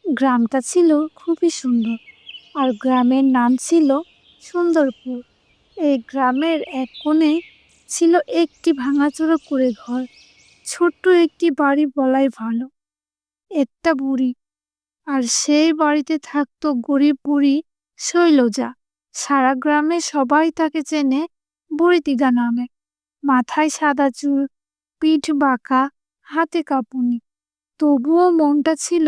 গ্রামটা ছিল খুবই সুন্দর, আর গ্রামের নাম ছিল সুন্দরপুর। এই গ্রামের এক কোণে ছিল একটি ভাঙাচোরা কুঁড়ে ঘর, ছোট্ট একটি বাড়ি বলাই ভালো। একটা বুড়ি, আর সেই বাড়িতে থাকতো গরিব বুড়ি শৈলজা। সারা গ্রামে সবাই তাকে চেনে বুড়িদিদা নামে। মাথায় সাদা চুল, পিঠ বাঁকা, হাতে কাঁপুনি, তবুও মনটা ছিল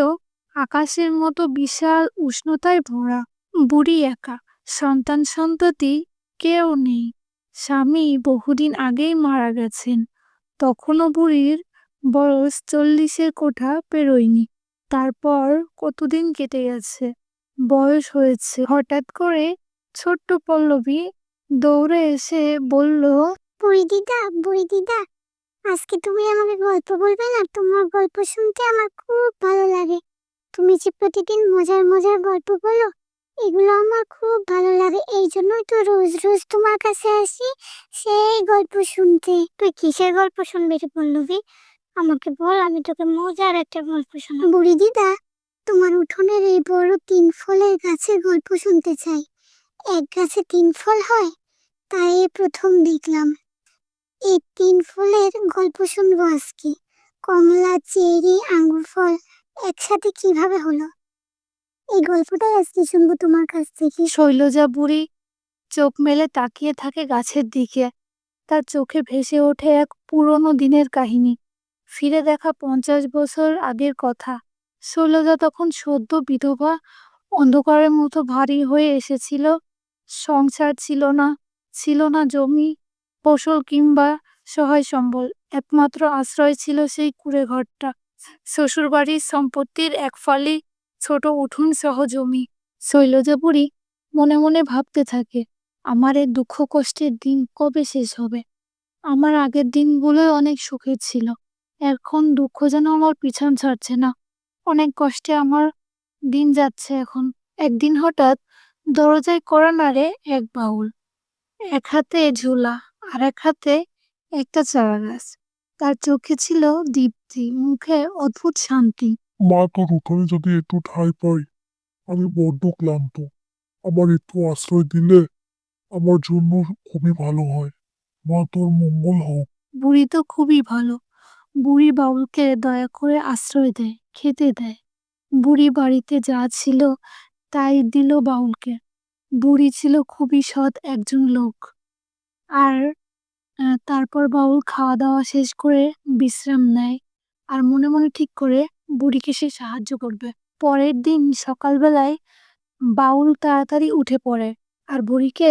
আকাশের মতো বিশাল উষ্ণতায় ভরা। বুড়ি একা, সন্তান সন্ততি কেউ নেই। স্বামী বহুদিন আগেই মারা গেছেন। তখনও বুড়ির বয়স 40-এর কোঠা পেরোয়নি। তারপর কতদিন কেটে গেছে, বয়স হয়েছে। হঠাৎ করে ছোট্ট পল্লবী দৌড়ে এসে বলল, বুড়ি দিদা, বুড়ি দিদা, আজকে তুমি আমাকে গল্প বলবে না? তোমার গল্প শুনতে আমার খুব ভালো লাগে। তুমি যে প্রতিদিন মজার মজার গল্প বলো, এগুলো আমার খুব ভালো লাগে। এই জন্যই তো রোজ রোজ তোমার কাছে আসি সেই গল্প শুনতে। তুই কিসের গল্প শুনবি রে পল্লবী? আমাকে বল, আমি তোকে মজার একটা গল্প শোনাবো। বুড়ি দিদা, তোমার উঠোনের এই বড় 3 ফলের গাছের গল্প শুনতে চাই। এক গাছে 3 ফল হয়, তাই প্রথম দেখলাম। এই 3 ফলের গল্প শুনবো আজকে। কমলা, চেরি, আঙ্গুর ফল একসাথে কিভাবে হলো, এই গল্পটাই আজকে শুনবো তোমার কাছ থেকে। শৈলজা বুড়ি চোখ মেলে তাকিয়ে থাকে গাছের দিকে। তার চোখে ভেসে ওঠে এক পুরনো দিনের কাহিনী, ফিরে দেখা 50 বছর আগের কথা। শৈলজা তখন সদ্য বিধবা, অন্ধকারের মতো ভারী হয়ে এসেছিল। সংসার ছিল না, ছিল না জমি, ফসল কিংবা সহায় সম্বল। একমাত্র আশ্রয় ছিল সেই কুঁড়ে ঘরটা, শ্বশুরবাড়ির সম্পত্তির এক ফালি ছোট উঠোন সহ জমি। শৈলজা বুড়ি মনে মনে ভাবতে থাকে, আমার এই দুঃখ কষ্টের দিন কবে শেষ হবে? আমার আগের দিনগুলো অনেক সুখের ছিল, এখন দুঃখ যেন আমার পিছন ছাড়ছে না। অনেক কষ্টে আমার দিন যাচ্ছে এখন। একদিন হঠাৎ দরজায় কড়া নাড়ে এক বাউল, এক হাতে ঝোলা আর এক হাতে একটা চারা গাছ। তার চোখে ছিল দীপ্তি, মুখে অদ্ভুত শান্তি। মা, তোর উঠোনে যদি একটু ঠাঁই পাই, আমি বড্ড ক্লান্ত। আমার একটু আশ্রয় দিলে আমার জন্য খুবই ভালো হয়। মা, তোর মঙ্গল হোক। বুড়ি তো খুবই ভালো। বুড়ি বাউলকে দয়া করে আশ্রয় দেয়, খেতে দেয়। বুড়ি বাড়িতে যা ছিল তাই দিল বাউলকে। বুড়ি ছিল খুবই সৎ একজন লোক। আর তারপর বাউল খাওয়া দাওয়া শেষ করে বিশ্রাম নেয়, আর মনে মনে ঠিক করে বুড়িকে সে সাহায্য করবে। পরের দিন সকালবেলায় বাউল তাড়াতাড়ি উঠে পড়ে আর বুড়িকে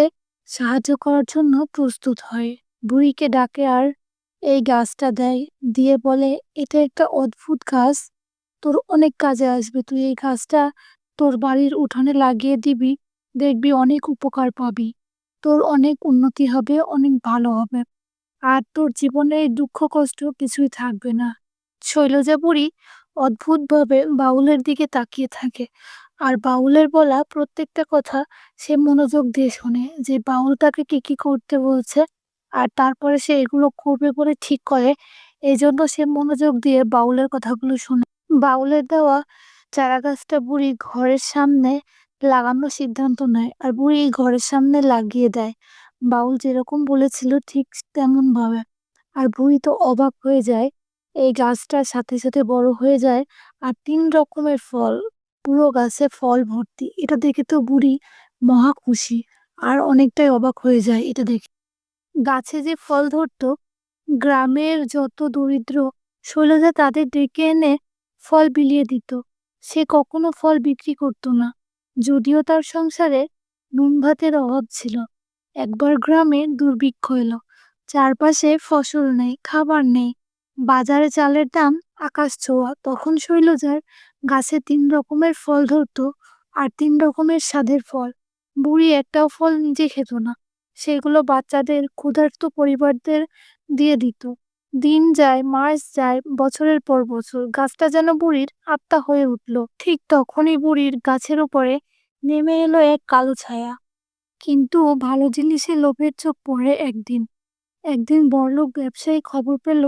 সাহায্য করার জন্য প্রস্তুত হয়। বুড়িকে ডাকে আর এই গাছটা দেয়, দিয়ে বলে, এটা একটা অদ্ভুত গাছ, তোর অনেক কাজে আসবে। তুই এই গাছটা তোর বাড়ির উঠানে লাগিয়ে দিবি, দেখবি অনেক উপকার পাবি, তোর অনেক উন্নতি হবে, অনেক ভালো হবে, আর তোর জীবনে এই দুঃখ কষ্ট কিছুই থাকবে না। শৈলজা বুড়ি অদ্ভুতভাবে বাউলের দিকে তাকিয়ে থাকে, আর বাউলের বলা প্রত্যেকটা কথা সে মনোযোগ দিয়ে শোনে, যে বাউল তাকে কি কি করতে বলছে, আর তারপরে সে এগুলো করবে বলে ঠিক করে। এই জন্য সে মনোযোগ দিয়ে বাউলের কথাগুলো শোনে। বাউলের দেওয়া চারা গাছটা বুড়ি ঘরের সামনে লাগানোর সিদ্ধান্ত নেয়, আর বুড়ি ঘরের সামনে লাগিয়ে দেয় বাউল যেরকম বলেছিল ঠিক তেমন ভাবে। আর বুড়ি তো অবাক হয়ে যায়, এই গাছটার সাথে সাথে বড় হয়ে যায়, আর 3 রকমের ফল, পুরো গাছে ফল ভর্তি। এটা দেখে তো বুড়ি মহা খুশি, আর অনেকটাই অবাক হয়ে যায় এটা দেখে। গাছে যে ফল ধরতো, গ্রামের যত দরিদ্র শৈলজা তাদের ডেকে এনে ফল বিলিয়ে দিত। সে কখনো ফল বিক্রি করতো না, যদিও তার সংসারে নুন ভাতের অভাব ছিল। একবার গ্রামে দুর্ভিক্ষ এলো, চারপাশে ফসল নেই, খাবার নেই, বাজারে চালের দাম আকাশ ছোঁয়া। তখন শৈলজার গাছে 3 রকমের ফল ধরতো, আর 3 রকমের স্বাদের ফল। বুড়ি একটাও ফল নিজে খেত না, সেগুলো বাচ্চাদের, ক্ষুধার্ত পরিবারদের দিয়ে দিত। দিন যায়, মাস যায়, বছরের পর বছর, গাছটা যেন বুড়ির আত্মা হয়ে উঠল। ঠিক তখনই বুড়ির গাছের উপরে নেমে এলো এক কালো ছায়া। কিন্তু ভালো জিনিসে লোভের চোখ পড়ে একদিন। একদিন বড়লোক ব্যবসায়ী খবর পেল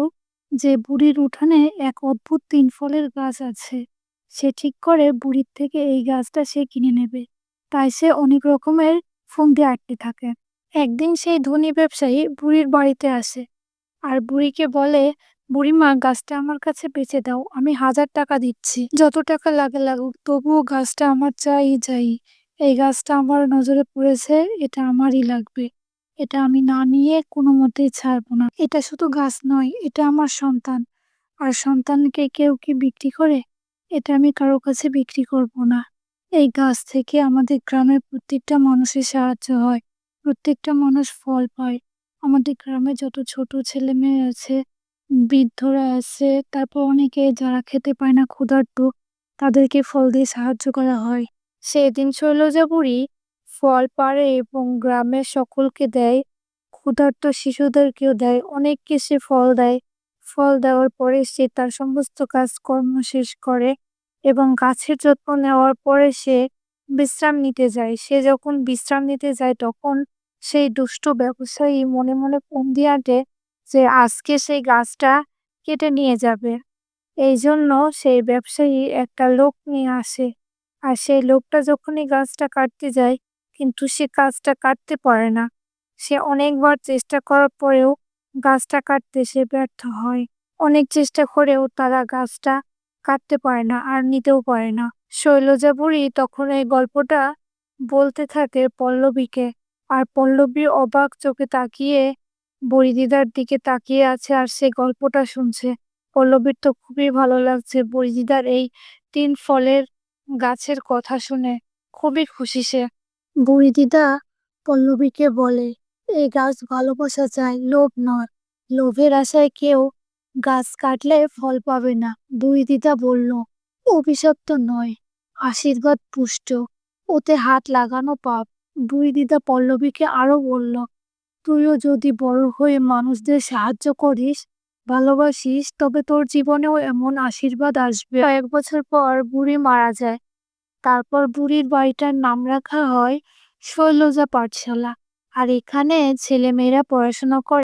যে বুড়ির উঠানে এক অদ্ভুত 3 ফলের গাছ আছে। সে ঠিক করে বুড়ির থেকে এই গাছটা সে কিনে নেবে। তাই সে অনেক রকমের ফন্দি আটকে থাকে। একদিন সেই ধনী ব্যবসায়ী বুড়ির বাড়িতে আসে আর বুড়িকে বলে, বুড়িমা, গাছটা আমার কাছে বেচে দাও, আমি 1000 টাকা দিচ্ছি, যত টাকা লাগে লাগুক, তবুও গাছটা আমার চাই। এই গাছটা আমার নজরে পড়েছে, এটা আমারই লাগবে, এটা আমি না নিয়ে কোনো মতেই ছাড়বো না। এটা শুধু গাছ নয়, এটা আমার সন্তান, আর সন্তানকে কেউ কি বিক্রি করে? এটা আমি কারো কাছে বিক্রি করব না। এই গাছ থেকে আমাদের গ্রামের প্রত্যেকটা মানুষের সাহায্য হয়, প্রত্যেকটা মানুষ ফল পায়। আমাদের গ্রামে যত ছোট ছেলে মেয়ে আছে, বৃদ্ধরা আছে, তারপর অনেকে যারা খেতে পায় না, ক্ষুধার্ত, তাদেরকে ফল দিয়ে সাহায্য করা হয়। সেদিন শৈলজা বুড়ি ফল পাড়ে এবং গ্রামের সকলকে দেয়, ক্ষুধার্ত শিশুদেরকেও দেয়, অনেককে সে ফল দেয়। ফল দেওয়ার পরে সে তার সমস্ত কাজকর্ম শেষ করে এবং গাছের যত্ন নেওয়ার পরে সে বিশ্রাম নিতে যায়। সে যখন বিশ্রাম নিতে যায় তখন সেই দুষ্ট ব্যবসায়ী মনে মনে ফন্দি আঁটে যে আজকে সেই গাছটা কেটে নিয়ে যাবে। এই জন্য সেই ব্যবসায়ী একটা লোক নিয়ে আসে, আর সেই লোকটা যখনই গাছটা কাটতে যায় কিন্তু সে গাছটা কাটতে পারে না। সে অনেকবার চেষ্টা করার পরেও গাছটা কাটতে সে ব্যর্থ হয়। অনেক চেষ্টা করেও তারা গাছটা কাটতে পারে না আর নিতেও পারে না। শৈলজা বুড়ি তখন এই গল্পটা বলতে থাকে পল্লবীকে, আর পল্লবী অবাক চোখে তাকিয়ে বুড়ি দিদার দিকে তাকিয়ে আছে আর সে গল্পটা শুনছে। পল্লবীর তো খুবই ভালো লাগছে বুড়ি দিদার এই 3 ফলের গাছের কথা শুনে, খুবই খুশি সে। বুড়ি দিদা পল্লবীকে বলে, এই গাছ ভালোবাসা চায়, লোভ নয়। লোভের আশায় কেউ গাছ কাটলে ফল পাবে না। বুড়ি দিদা বলল, অভিশপ্ত নয়, আশীর্বাদ পুষ্ট, ওতে হাত লাগানো পাপ। বুড়ি দিদা পল্লবীকে আরো বলল, তুইও যদি বড় হয়ে মানুষদের সাহায্য করিস, ভালোবাসিস, তবে তোর জীবনেও এমন আশীর্বাদ আসবে। 1 বছর পর বুড়ি মারা যায়। তারপর বুড়ির বাড়িটার নাম রাখা হয় শৈলজা পাঠশালা। আর এখানে ছেলেমেয়েরা পড়াশোনা করে।